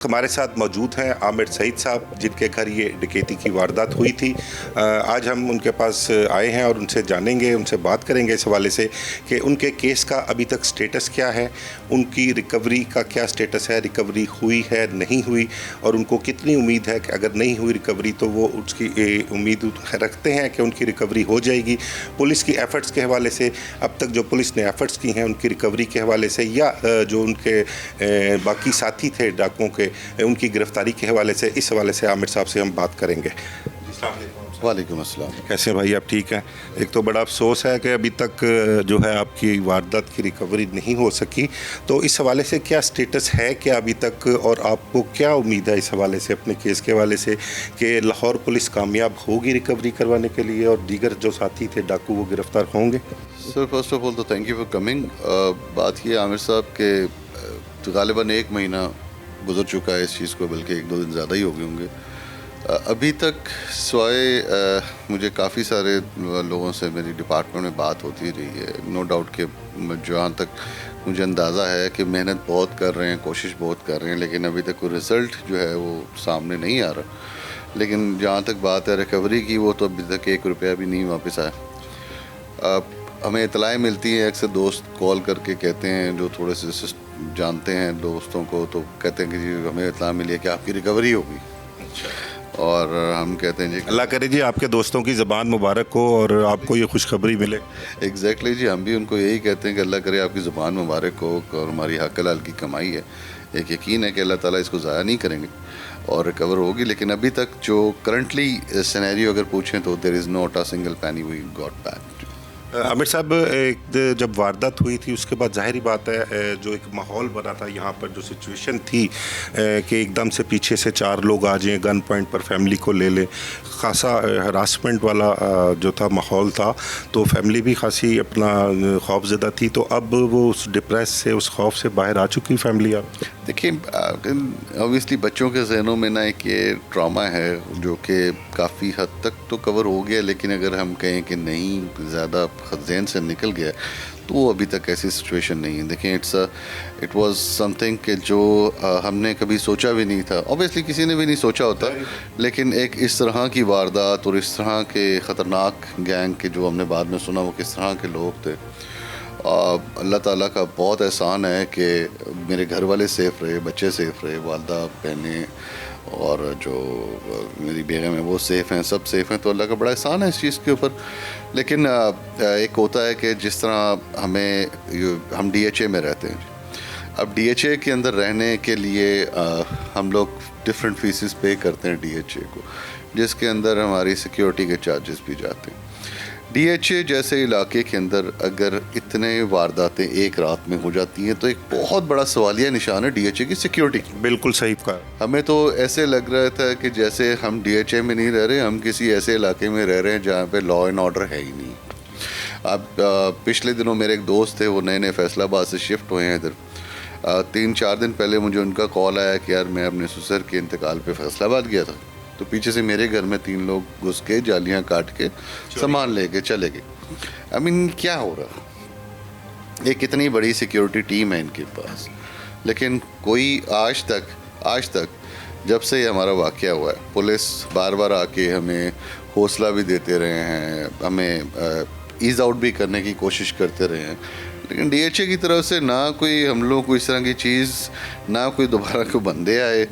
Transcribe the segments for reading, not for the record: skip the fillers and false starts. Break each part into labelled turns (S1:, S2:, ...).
S1: हमारे साथ मौजूद हैं आमिर सईद साहब, जिनके घर ये डकैती की वारदात हुई थी। आज हम उनके पास आए हैं और उनसे जानेंगे, उनसे बात करेंगे इस हवाले से कि उनके केस का अभी तक स्टेटस क्या है, उनकी रिकवरी का क्या स्टेटस है, रिकवरी हुई है नहीं हुई, और उनको कितनी उम्मीद है कि अगर नहीं हुई रिकवरी तो वो उसकी उम्मीद रखते हैं कि उनकी रिकवरी हो जाएगी। पुलिस की एफ़र्ट्स के हवाले से, अब तक जो पुलिस ने एफ़र्ट्स की हैं उनकी रिकवरी के हवाले से, या जो उनके बाकी साथी थे डाकुओं के, उनकी गिरफ्तारी के हवाले से, इस हवाले से आमिर साहब से हम बात करेंगे।
S2: वालेकुम अस्सलाम।
S1: कैसे हैं भाई, आप ठीक हैं? एक तो बड़ा अफसोस है कि अभी तक जो है आपकी वारदात की रिकवरी नहीं हो सकी, तो इस हवाले से क्या स्टेटस है क्या अभी तक, और आपको क्या उम्मीद है इस हवाले से, अपने केस के हवाले से, कि लाहौर पुलिस कामयाब होगी रिकवरी करवाने के लिए और दीगर जो साथी थे डाकू वो गिरफ्तार होंगे?
S2: सर फर्स्ट ऑफ ऑल तो थैंक यू फॉर कमिंग। बात ये आमिर साहब के तो गालिबन 1 महीना गुजर चुका है इस चीज़ को, बल्कि 1-2 दिन ज़्यादा ही हो गए होंगे। अभी तक सिवाय मुझे काफ़ी सारे लोगों से मेरी डिपार्टमेंट में बात होती रही है। नो डाउट कि जहाँ तक मुझे अंदाज़ा है कि मेहनत बहुत कर रहे हैं, कोशिश बहुत कर रहे हैं, लेकिन अभी तक कोई रिज़ल्ट जो है वो सामने नहीं आ रहा। लेकिन जहाँ तक बात है रिकवरी की, वो तो अभी तक 1 रुपया भी नहीं वापस आया। हमें इतलाएँ मिलती हैं, अक्सर दोस्त कॉल करके कहते हैं, जो थोड़े से जानते हैं दोस्तों को, तो कहते हैं कि जी हमें इतला मिली है कि आपकी रिकवरी होगी। और हम कहते हैं जी
S1: अल्लाह करे जी आपके दोस्तों की ज़बान मुबारक हो और आपको ये खुशखबरी मिले।
S2: एग्जैक्टली जी, हम भी उनको यही कहते हैं कि अल्लाह करे आपकी ज़बान मुबारक हो, और हमारी हक हलाल की कमाई है, एक यकीन है कि अल्लाह ताला इसको ज़ाया नहीं करेंगे और रिकवर होगी। लेकिन अभी तक जो करंटली सिनेरियो अगर पूछें तो there is not a single penny we got back.
S1: Aamir sahab, जब वारदात हुई थी उसके बाद ज़ाहिर बात है जो एक माहौल बना था यहाँ पर, जो सिचुएशन थी कि एकदम से पीछे से 4 लोग आ जाएं, गन पॉइंट पर फैमिली को ले लें, खासा हरासमेंट वाला जो था माहौल था, तो फैमिली भी खासी अपना खौफज़दा थी। तो अब वो उस डिप्रेस से, उस खौफ से बाहर आ चुकी फैमिली? आप
S2: देखिए, ऑब्वियसली बच्चों के जहनों में ना एक ये ट्रॉमा है जो कि काफ़ी हद तक तो कवर हो गया, लेकिन अगर हम कहें कि नहीं ज़्यादा जहन से निकल गया तो वो अभी तक ऐसी सिचुएशन नहीं है। देखिए, इट वाज समथिंग कि जो हमने कभी सोचा भी नहीं था, ऑब्वियसली किसी ने भी नहीं सोचा होता, लेकिन एक इस तरह की वारदात और इस तरह के ख़तरनाक गैंग के जो हमने बाद में सुना वो किस तरह के लोग थे। अल्लाह ताला का बहुत एहसान है कि मेरे घर वाले सेफ़ रहे, बच्चे सेफ़ रहे, वालदा बहनें और जो मेरी बेगम है वो सेफ़ हैं, सब सेफ़ हैं, तो अल्लाह का बड़ा एहसान है इस चीज़ के ऊपर। लेकिन एक होता है कि जिस तरह हम DHA में रहते हैं। अब DHA के अंदर रहने के लिए हम लोग डिफरेंट फीसेस पे करते हैं DHA को, जिसके अंदर हमारी सिक्योरिटी के चार्जेस भी जाते हैं। DHA जैसे इलाके के अंदर अगर इतने वारदातें एक रात में हो जाती हैं तो एक बहुत बड़ा सवालिया निशान है DHA की सिक्योरिटी।
S1: बिल्कुल सही कहा।
S2: हमें तो ऐसे लग रहा था कि जैसे हम DHA में नहीं रह रहे, हम किसी ऐसे इलाके में रह रहे हैं जहाँ पे लॉ एंड ऑर्डर है ही नहीं। अब पिछले दिनों मेरे एक दोस्त थे, वो नए फैसलाबाद से शिफ्ट हुए हैं इधर। 3-4 दिन पहले मुझे उनका कॉल आया कि यार मैं अपने ससुर के इंतकाल पे फैसलाबाद गया था, तो पीछे से मेरे घर में 3 लोग घुस के जालियाँ काट के सामान लेके चले गए। आई मीन क्या हो रहा? एक कितनी बड़ी सिक्योरिटी टीम है इनके पास, लेकिन कोई आज तक जब से ये हमारा वाक़या हुआ है, पुलिस बार बार आके हमें हौसला भी देते रहे हैं, हमें ईज़ आउट भी करने की कोशिश करते रहे हैं, लेकिन DHA की तरफ से ना कोई हम लोग को इस तरह की चीज़, ना कोई दोबारा कोई बंदे आए,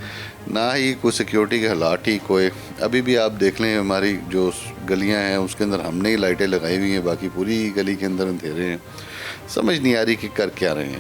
S2: ना ही कोई सिक्योरिटी के हालात ठीक हुए। अभी भी आप देख लें हमारी जो गलियां हैं उसके अंदर हमने ही लाइटें लगाई हुई हैं, बाकी पूरी गली के अंदर अंधेरे हैं। समझ नहीं आ रही कि कर क्या रहे हैं।